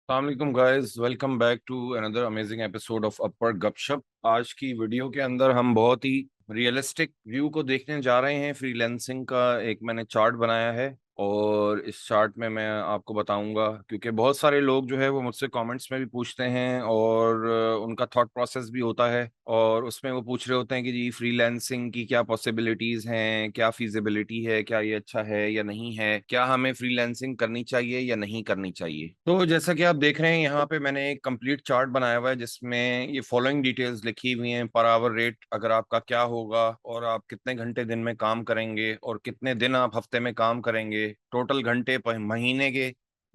अस्सलाम guys, welcome back to another amazing episode of Upwork Gupshup. आज की वीडियो के अंदर हम बहुत ही रियलिस्टिक व्यू को देखने जा रहे हैं। फ्रीलांसिंग का एक मैंने चार्ट बनाया है और इस चार्ट में मैं आपको बताऊंगा, क्योंकि बहुत सारे लोग जो है वो मुझसे कमेंट्स में भी पूछते हैं और उनका थॉट प्रोसेस भी होता है और उसमें वो पूछ रहे होते हैं कि जी फ्रीलांसिंग की क्या पॉसिबिलिटीज हैं, क्या फीजिबिलिटी है, क्या ये अच्छा है या नहीं है, क्या हमें फ्रीलांसिंग करनी चाहिए या नहीं करनी चाहिए। तो जैसा कि आप देख रहे हैं यहाँ पे मैंने एक कंप्लीट चार्ट बनाया हुआ है जिसमें ये फॉलोइंग डिटेल्स लिखी हुई हैं। पर आवर रेट अगर आपका क्या होगा, और आप कितने घंटे दिन में काम करेंगे, और कितने दिन आप हफ्ते में काम करेंगे, टोटल घंटे महीने के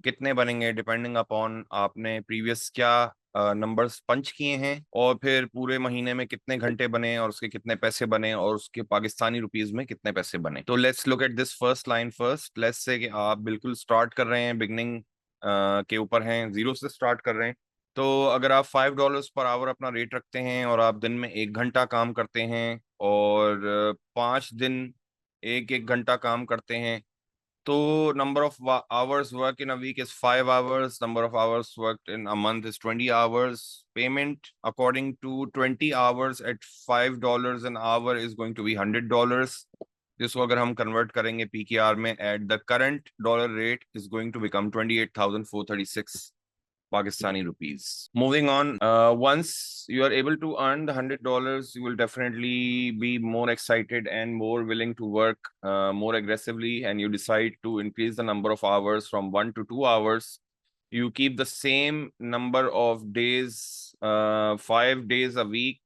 कितने बनेंगे, डिपेंडिंग अपॉन आपने प्रीवियस क्या नंबर्स पंच किए हैं, और फिर पूरे महीने में कितने घंटे बने और उसके कितने पैसे बने और उसके पाकिस्तानी रुपीस में कितने पैसे बने। तो let's look at this first line first. Let's say कि आप बिल्कुल स्टार्ट कर रहे हैं, बिगनिंग के ऊपर हैं, जीरो से स्टार्ट कर रहे हैं। तो अगर आप $5 पर आवर अपना रेट रखते हैं और आप दिन में 1 घंटा काम करते हैं और 5 दिन एक एक घंटा काम करते हैं, तो number of hours work in a week is 5 hours. Number of hours worked in a month is 20 hours. Payment according to 20 hours at $5 an hour is going to be $100. जिसको अगर हम कन्वर्ट करेंगे पीकेआर में at the current dollar rate is going to become 28,436 Pakistani rupees. Moving on, once you are able to earn the $100, you will definitely be more excited and more willing to work more aggressively, and you decide to increase the number of hours from 1 to 2 hours. You keep the same number of days, 5 days a week.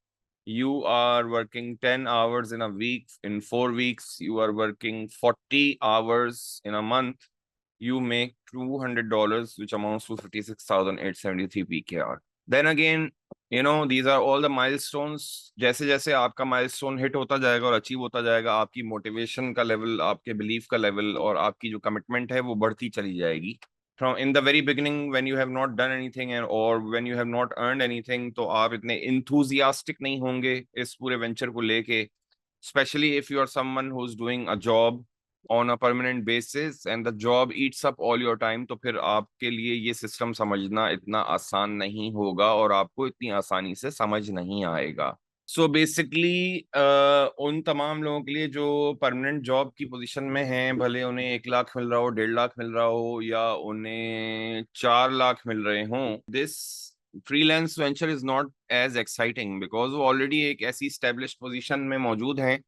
You are working 10 hours in a week. In 4 weeks, you are working 40 hours in a month. You make $200, which amounts to 56,873 PKR. Then again, these are all the milestones. जैसे जैसे आपका milestone hit होता जाएगा और achieve होता जाएगा, आपकी motivation का लेवल, आपके बिलीफ का लेवल और आपकी जो कमिटमेंट है वो बढ़ती चली जाएगी। From in the very beginning, when you have not done anything and or when you have not earned anything, तो आप इतने enthusiastic नहीं होंगे इस पूरे वेंचर को लेके, especially if you are someone who's doing a job on a permanent basis and the job eats up all your time, तो फिर आपके लिए ये सिस्टम समझना इतना आसान नहीं होगा और आपको इतनी आसानी से समझ नहीं आएगा। सो बेसिकली उन तमाम लोगों के लिए जो परमानेंट जॉब की पोजीशन में हैं, भले उन्हें 1 लाख मिल रहा हो, 1.5 लाख मिल रहा हो या उन्हें 4 लाख मिल रहे हों, this freelance venture is not as exciting because वो ऑलरेडी एक ऐसी स्टेब्लिश पोजीशन में मौजूद हैं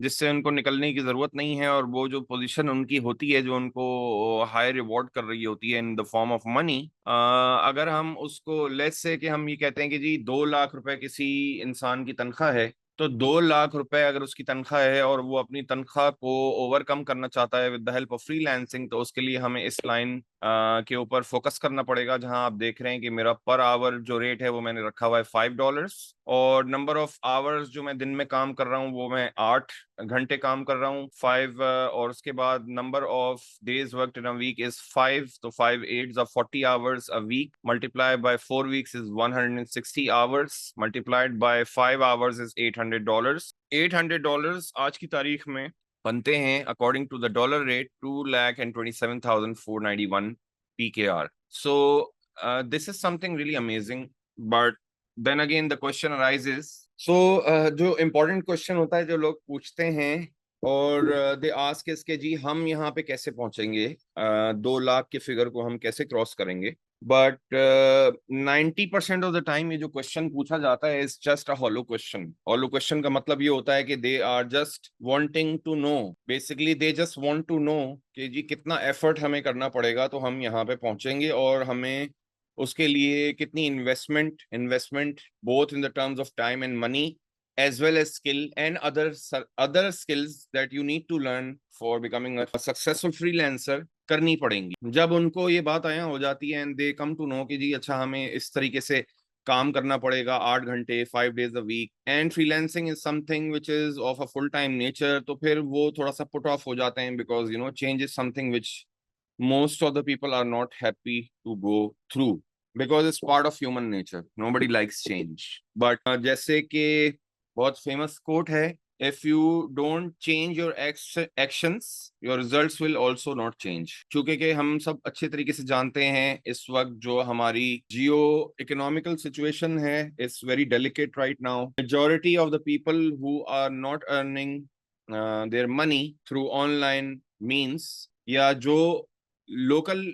जिससे उनको निकलने की जरूरत नहीं है, और वो जो पोजीशन उनकी होती है जो उनको हाई रिवॉर्ड कर रही होती है in the form of money, अगर हम उसको लेट्स से कि हम ये कहते हैं कि जी 2 लाख रुपए किसी इंसान की तनख्वाह है, तो 2 लाख रुपए अगर उसकी तनख्वाह है और वो अपनी तनख्वाह को ओवरकम करना चाहता है with the help of freelancing, तो उसके लिए हमें इस लाइन के ऊपर फोकस करना पड़ेगा जहां आप देख रहे हैं कि मेरा पर आवर जो रेट है वो मैंने रखा हुआ है $5, और नंबर ऑफ आवर्स जो मैं दिन में काम कर रहा हूँ वो मैं 8 घंटे काम कर रहा हूँ, 5, और उसके बाद number of days worked in a week is 5, तो 5 8 are 40 hours a week, multiplied by 4 weeks is 160 hours, multiplied by 5 hours is $800. $800 आज की तारीख में बनते हैं according to the dollar rate 2,27,491 PKR. So this is something really amazing, but then again the question arises. So जो important question होता है जो लोग पूछते हैं और दे आस्क इसके जी हम यहाँ पे कैसे पहुंचेंगे, 2 लाख के फिगर को हम कैसे क्रॉस करेंगे, बट 90% ऑफ द टाइम ये जो क्वेश्चन पूछा जाता है is just a hollow question. Hollow question का मतलब ये होता है कि they are just wanting to know, basically they just want to know कि जी कितना एफर्ट हमें करना पड़ेगा तो हम यहाँ पे पहुंचेंगे, और हमें उसके लिए कितनी investment investment both in the terms of time and money as well as skill and other skills that you need to learn for becoming a successful freelancer करनी पड़ेंगी। जब उनको ये बात आया हो जाती है and they come to know कि जी अच्छा हमें इस तरीके से काम करना पड़ेगा 8 घंटे 5 days a week and freelancing is something which is of a full time nature, तो फिर वो थोड़ा सा पुट ऑफ हो जाते हैं because change is something which most of the people are not happy to go through because it's part of human nature. Nobody likes change. But जैसे कि बहुत फेमस कोट है if you don't change your actions, your results will also not change। चूंकि कि हम सब अच्छे तरीके से जानते हैं इस वक्त जो हमारी जियो इकोनॉमिकल सिचुएशन है, it's very delicate right now. Majority of the people who are not earning their money through online means, या जो लोकल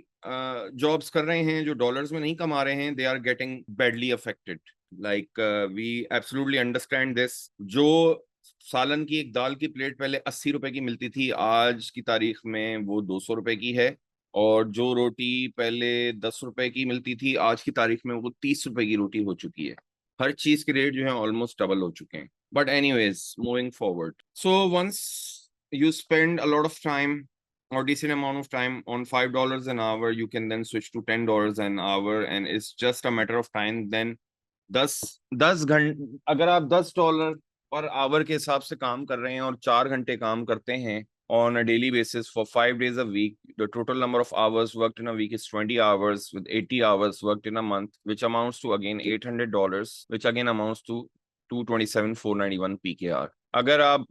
जॉब्स कर रहे हैं जो डॉलर्स में नहीं कमा रहे हैं, they are getting badly affected. Like we absolutely understand this. जो सालन की एक दाल की प्लेट पहले 80 रुपए की मिलती थी, आज की तारीख में वो 200 रुपए की है। और जो रोटी पहले 10 रुपए की मिलती थी, आज की तारीख में वो 30 रुपए की रोटी हो चुकी है। हर चीज के रेट जो है ऑलमोस्ट डबल हो चुके हैं। But anyways, moving forward, so once you spend a lot of time or decent amount of time on $5 an hour, you can then switch to $10 an hour, and it's just a matter of time। then 10 10 घंटे, अगर आप $10 per hour के हिसाब से काम कर रहे हैं और 4 घंटे काम करते हैं on a daily basis for 5 days a week, the total number of hours worked in a week is 20 hours, with 80 hours worked in a month, which amounts to again $800, which again amounts to 227,491 PKR। अगर आप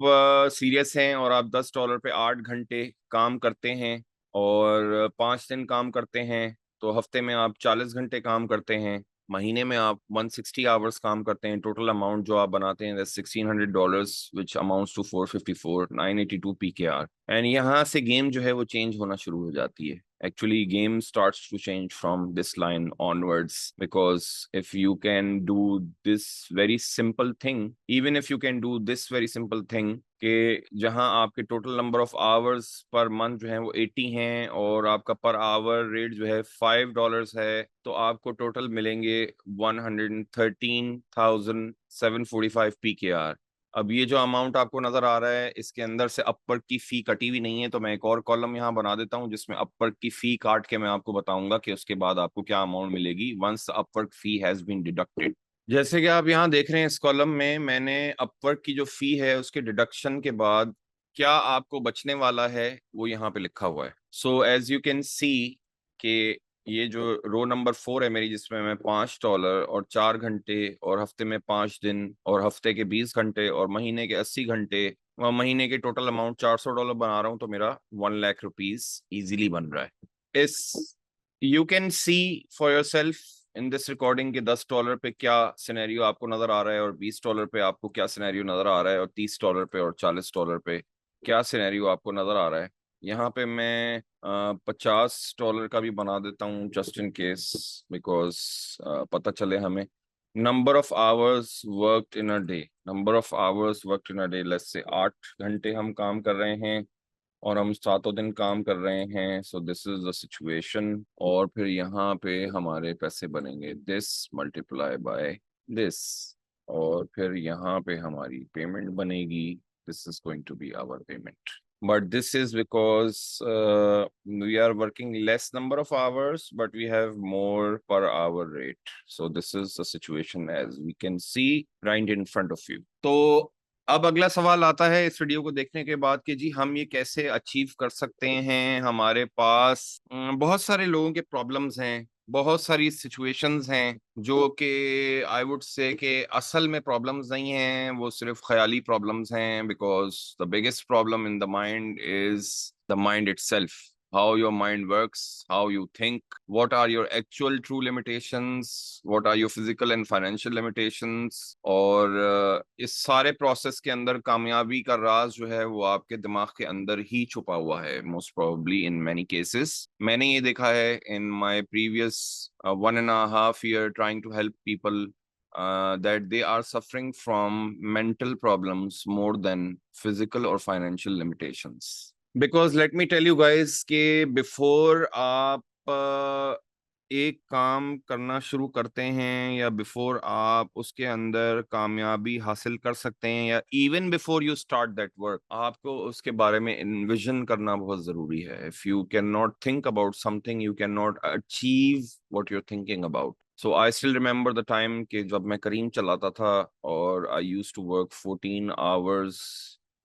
serious हैं और आप $10 पे 8 घंटे काम करते हैं और 5 दिन काम करते हैं, तो हफ्ते में आप 40 घंटे काम करते हैं, महीने में आप 160 आवर्स काम करते हैं, टोटल अमाउंट जो आप बनाते हैं $1,600, विच अमाउंट्स टू 454,982 PKR। एंड यहाँ से गेम जो है वो चेंज होना शुरू हो जाती है। Actually, game starts to change from this line onwards, because if you can do this very simple thing, even if you can do this very simple thing, कि जहां आपके total number of hours per month जो है वो 80 हैं और आपका per hour rate जो है $5 है, तो आपको टोटल मिलेंगे 113,745 PKR। अब ये जो अमाउंट आपको नजर आ रहा है, इसके अंदर से अपवर्क की फी कटी हुई नहीं है, तो मैं एक और कॉलम यहाँ बना देता हूँ जिसमें अपवर्क की फी काट के मैं आपको बताऊंगा कि उसके बाद आपको क्या अमाउंट मिलेगी once Upwork fee has been deducted. जैसे कि आप यहाँ देख रहे हैं, इस कॉलम में मैंने अपवर्क की जो फी है उसके डिडक्शन के बाद क्या आपको बचने वाला है वो यहाँ पे लिखा हुआ है। So as you can see कि ये जो रो नंबर 4 है मेरी, जिसमें मैं $5 और 4 घंटे और हफ्ते में 5 दिन और हफ्ते के 20 घंटे और महीने के 80 घंटे और महीने के टोटल अमाउंट $400 बना रहा हूँ, तो मेरा 1 लाख रुपीज इजीली बन रहा है। इस you can C for your self in this recording के $10 पे क्या सिनेरियो आपको नजर आ रहा है, और $20 पे आपको क्या सिनेरियो नजर आ रहा है, और $30 पे और $40 पे क्या सिनेरियो आपको नजर आ रहा है। यहाँ पे मैं $50 का भी बना देता हूँ जस्ट इन केस, बिकॉज पता चले हमें। Number of hours worked in a day, number of hours worked in a day, let's say 8 घंटे हम काम कर रहे हैं और हम 7 दिन काम कर रहे हैं, so this is the situation. और फिर यहाँ पे हमारे पैसे बनेंगे दिस मल्टीप्लाई बाय दिस, और फिर यहाँ पे हमारी पेमेंट बनेगी, this is going to be our payment. But this is because we are working less number of hours, but we have more per hour rate. So this is the situation as we can see right in front of you. तो अब अगला सवाल आता है इस video को देखने के बाद कि जी हम ये कैसे अचीव कर सकते हैं। हमारे पास बहुत सारे लोगों के प्रॉब्लम्स हैं, बहुत सारी सिचुएशंस हैं जो कि आई वुड से कि असल में प्रॉब्लम्स नहीं हैं, वो सिर्फ ख्याली प्रॉब्लम्स हैं। Because the biggest problem in the mind is the mind itself, how your mind works, how you think, what are your actual true limitations, what are your physical and financial limitations। और इस सारे process के अंदर कामयाबी का राज जो है वो आपके दिमाग के अंदर ही छुपा हुआ है, most probably in many cases. मैंने ये देखा है in my previous 1.5 year trying to help people that they are suffering from mental problems more than physical or financial limitations। Because let me tell you guys के before आप एक काम करना शुरू करते हैं, या बिफोर आप उसके अंदर कामयाबी हासिल कर सकते हैं, या even before you start that work, आपको उसके बारे में इन्विजन करना बहुत जरूरी है। If you can not think about something, you can not achieve what you are thinking about. So I still remember the time कि जब मैं करीम चलाता था और I use to work 14 hours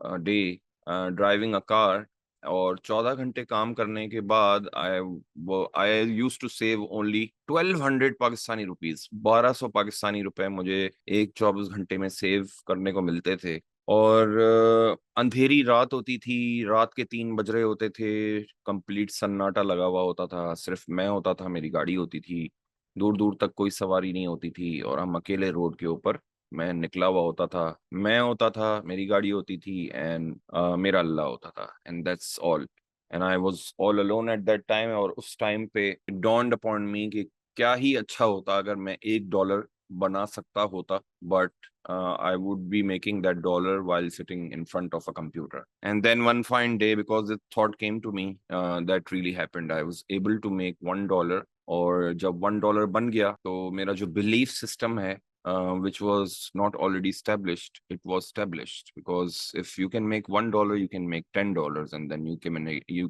day driving a car, और 14 घंटे काम करने के बाद I use to save only 1200 Pakistani rupees. 1200 Pakistani रुपए मुझे एक 24 घंटे में सेव करने को मिलते थे। और अंधेरी रात होती थी, रात के 3 बज रहे होते थे, कंप्लीट सन्नाटा लगा हुआ होता था, सिर्फ मैं होता था, मेरी गाड़ी होती थी, दूर दूर तक कोई सवारी नहीं होती थी और हम अकेले रोड के ऊपर, मैं निकला हुआ होता था, मैं होता था, मेरी गाड़ी होती थी एंड मेरा अल्लाह होता था, and that's all. And I was all alone at that time. और उस टाइम पे डॉन्ड अपॉन मी कि क्या ही अच्छा होता अगर मैं $1 बना सकता होता, but I would be making that dollar while sitting in front of a computer. And then one fine day, because the thought came to me, that really happened. I was able to make $1, और जब $1 बन गया तो मेरा जो belief system है, which was not already established, it was established, because if you can make $1, you can make $10, and then you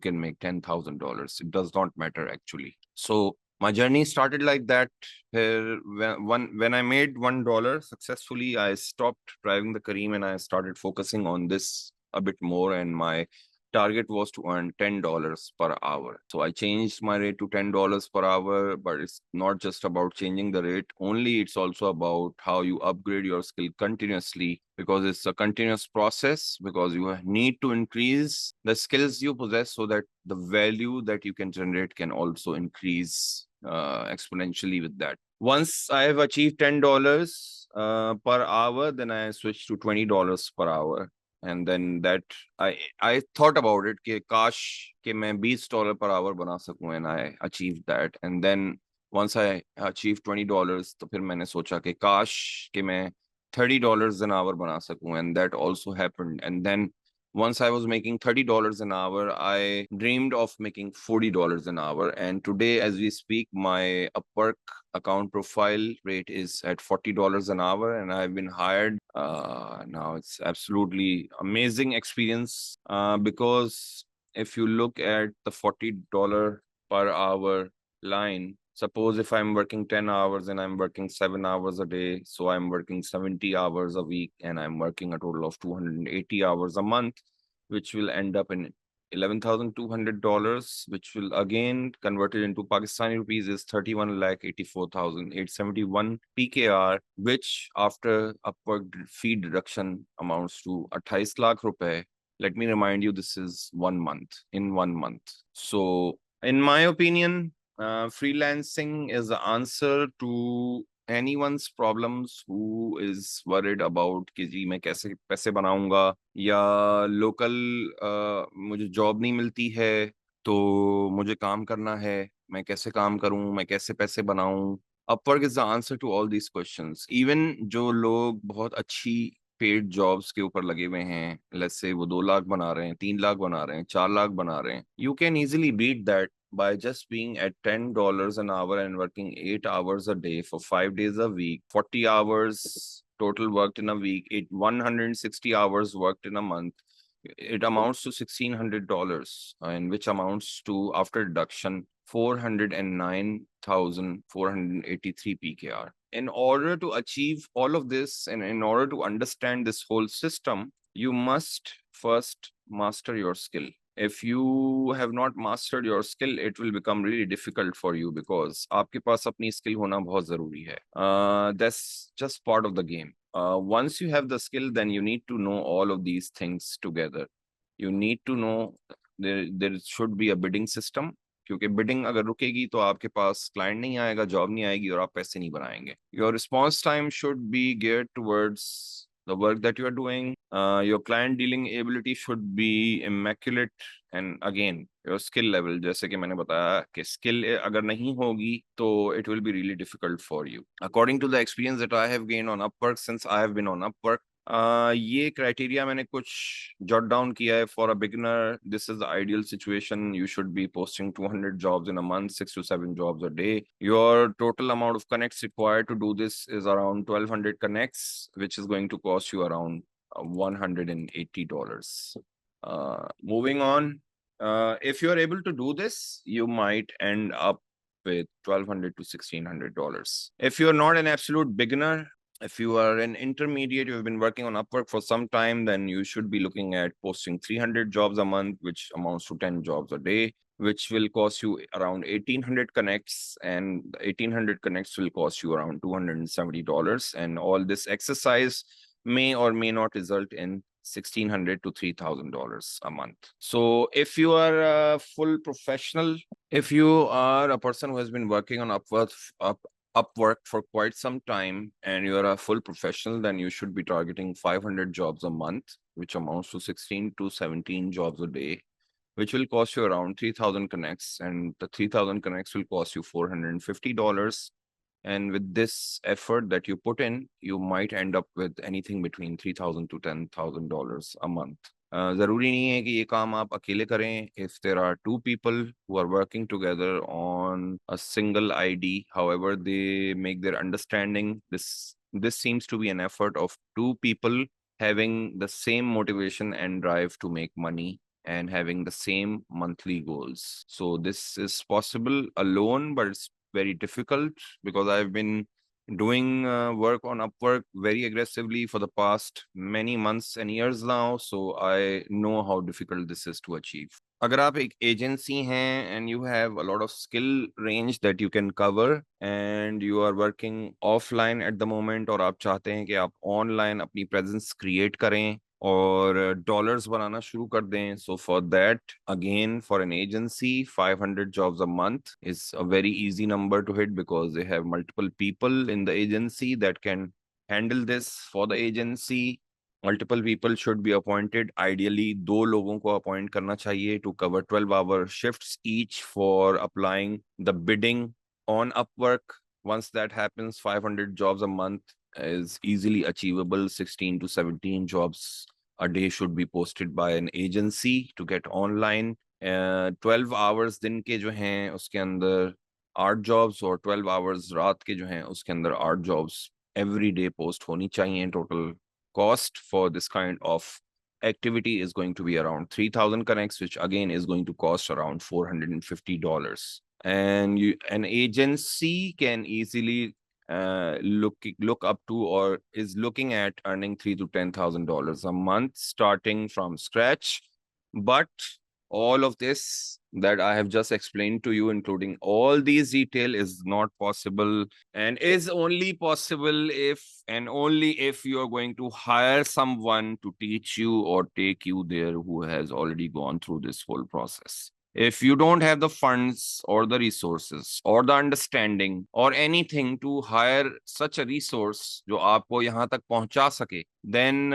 can make $10,000. It does not matter actually. So my journey started like that. When I made $1 successfully, I stopped driving the Kareem and I started focusing on this a bit more. And my target was to earn $10 per hour. So I changed my rate to $10 per hour. But it's not just about changing the rate only, it's also about how you upgrade your skill continuously, because it's a continuous process, because you need to increase the skills you possess so that the value that you can generate can also increase exponentially with that. Once I have achieved $10 per hour, then I switched to $20 per hour. And then that I thought about it कि काश कि मैं $20 per hour बना सकूं, and I achieved that. And then once I achieved $20, तो फिर मैंने सोचा कि काश कि मैं $30 an hour बना सकूं, and that also happened. And then once I was making $30 an hour, I dreamed of making $40 an hour. And today, as we speak, my Upwork account profile rate is at $40 an hour, and I've been hired. Now it's absolutely amazing experience, because if you look at the $40 per hour line, suppose if I'm working 10 hours and I'm working 7 hours a day, so I'm working 70 hours a week, and I'm working a total of 280 hours a month, which will end up in $11,200, which will again converted into Pakistani rupees is 31,84,871 PKR, which after upward fee deduction amounts to 28 lakh rupees. Let me remind you, this is 1 month, in 1 month. So in my opinion, freelancing is the answer to anyone's problems who is worried about कि जी मैं कैसे पैसे बनाऊंगा, या local मुझे job नहीं मिलती है, तो मुझे काम करना है, मैं कैसे काम करूं, मैं कैसे पैसे बनाऊं. Upwork is the answer to all these questions. Even जो लोग बहुत अच्छी पेड जॉब्स के ऊपर लगे हुए हैं, लेट्स से वो 2 लाख बना रहे हैं, 3 लाख बना रहे हैं, 4 लाख बना रहे हैं, you can easily beat that by just being at $10 an hour and working 8 hours a day for 5 days a week, 40 hours total worked in a week, 160 hours worked in a month. It amounts to $1,600, and which amounts to, after deduction, 409,483 PKR. In order to achieve all of this, and in order to understand this whole system, you must first master your skill. If you have not mastered your skill, it will become really difficult for you, because आपके पास अपनी skill होना बहुत जरूरी है. That's just part of the game. Once you have the skill, then you need to know all of these things together. You need to know there should be a bidding system, क्योंकि bidding अगर रुकेगी तो आपके पास client नहीं आएगा, job नहीं आएगी, और आप पैसे नहीं बनाएंगे. Your response time should be geared towards the work that you are doing. Your client dealing ability should be immaculate. And again, your skill level, जैसे कि मैंने बताया कि skill अगर नहीं होगी तो it will be really difficult for you. According to the experience that I have gained on Upwork, since I have been on Upwork, ये क्राइटेरिया मैंने कुछ जॉट डाउन किया है. For a beginner, this is the ideal situation. You should be posting 200 jobs in a month, 6 to 7 jobs a day. Your total amount of connects required to do this is around 1,200 connects, which is going to cost you around $180. Moving on, if you are able to do this, you might end up with $1,200 to $1,600. If you're not an absolute beginner, if you are an intermediate, you have been working on Upwork for some time, then you should be looking at posting 300 jobs a month, which amounts to 10 jobs a day, which will cost you around 1,800 connects, and 1,800 connects will cost you around $270. And all this exercise may or may not result in $1,600 to $3,000 a month. So if you are a full professional, if you are a person who has been working on Upwork for quite some time and you are a full professional, then you should be targeting 500 jobs a month, which amounts to 16 to 17 jobs a day, which will cost you around 3,000 connects, and the 3,000 connects will cost you $450. And with this effort that you put in, you might end up with anything between $3,000 to $10,000 a month. जरूरी नहीं है कि ये काम आप अकेले करें. If there are two people who are working together on a single ID, however they make their understanding, this seems to be an effort of two people having the same motivation and drive to make money and having the same monthly goals. So this is possible alone, but it's very difficult because I've been doing work on Upwork very aggressively for the past many months and years now, so I know how difficult this is to achieve. अगर आप एक agency हैं and you have a lot of skill range that you can cover and you are working offline at the moment, और आप चाहते हैं कि आप online अपनी presence create करें और डॉलर्स बनाना शुरू कर दें, so for that, again, for an agency, 500 jobs a month is a very easy number to hit because they have multiple people in the agency that can handle this for the agency. Multiple people should be appointed. Ideally, 2 लोगों को appoint करना चाहिए to cover 12-hour shifts each for applying the bidding on Upwork. Once that happens, 500 jobs a month is easily achievable. 16 to 17 jobs a day should be posted by an agency to get online. 12 hours दिन के जो हैं उसके अंदर 8 jobs और 12 hours रात के जो हैं उसके अंदर 8 jobs every day post होनी चाहिए. Total cost for this kind of activity is going to be around 3,000 connects, which again is going to cost around $450. And an agency can easily look up to or is looking at earning $3,000 to $10,000 a month starting from scratch. But all of this that I have just explained to you, including all these detail, is not possible and is only possible if and only if you are going to hire someone to teach you or take you there who has already gone through this whole process. If you don't have the funds or the resources or the understanding or anything to hire such a resource जो आपको यहाँ तक पहुँचा सके, then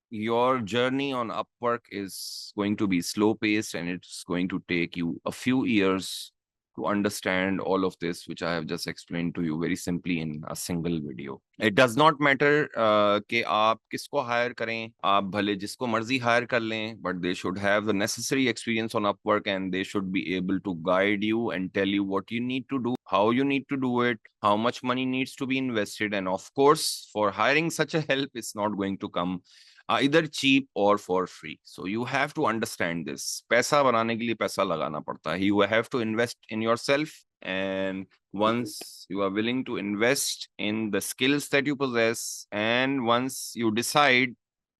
your journey on Upwork is going to be slow paced and it's going to take you a few years to understand all of this, which I have just explained to you very simply in a single video. It does not matter कि आप किसको hire करें, आप भले जिसको मर्जी hire कर लें, but they should have the necessary experience on Upwork and they should be able to guide you and tell you what you need to do, how you need to do it, how much money needs to be invested, and of course, for hiring such a help, it's not going to come either cheap or for free. So you have to understand this. पैसा बनाने के लिए पैसा लगाना पड़ता है. You have to invest in yourself, and once you are willing to invest in the skills that you possess, and once you decide,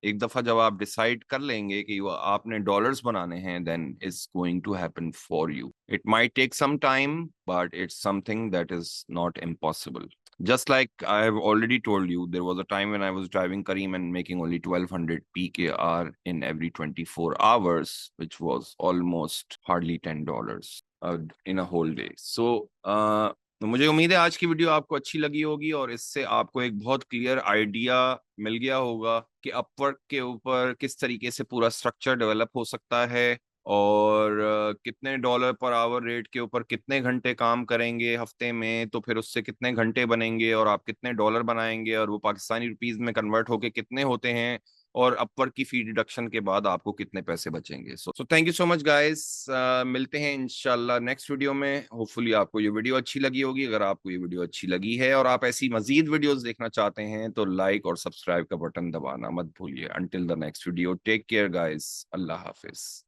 एक दफा जब आप डिसाइड कर लेंगे कि आपने डॉलर्स बनाने हैं, then it's going to happen for you. It might take some time, but it's something that is not impossible. Just like I have already told you, there was a time when I was driving Kareem and making only 1200 PKR in every 24 hours, which was almost hardly $10 in a whole day. So, मुझे उम्मीद है आज की video आपको अच्छी लगी होगी और इससे आपको एक बहुत क्लियर आइडिया मिल गया होगा कि अपवर्क के ऊपर किस तरीके से पूरा स्ट्रक्चर डेवलप हो सकता है और कितने डॉलर पर आवर रेट के ऊपर कितने घंटे काम करेंगे हफ्ते में, तो फिर उससे कितने घंटे बनेंगे और आप कितने डॉलर बनाएंगे और वो पाकिस्तानी रुपीस में कन्वर्ट होके कितने होते हैं और अपवर्क की फी डिडक्शन के बाद आपको कितने पैसे बचेंगे. So thank you so much guys. मिलते हैं इंशाल्लाह नेक्स्ट वीडियो में. होपफुली आपको ये वीडियो अच्छी लगी होगी. अगर आपको ये वीडियो अच्छी लगी है और आप ऐसी मजीद वीडियोस देखना चाहते हैं तो लाइक और सब्सक्राइब का बटन दबाना मत भूलिए. Until the next video, take care guys. अल्लाह हाफिज.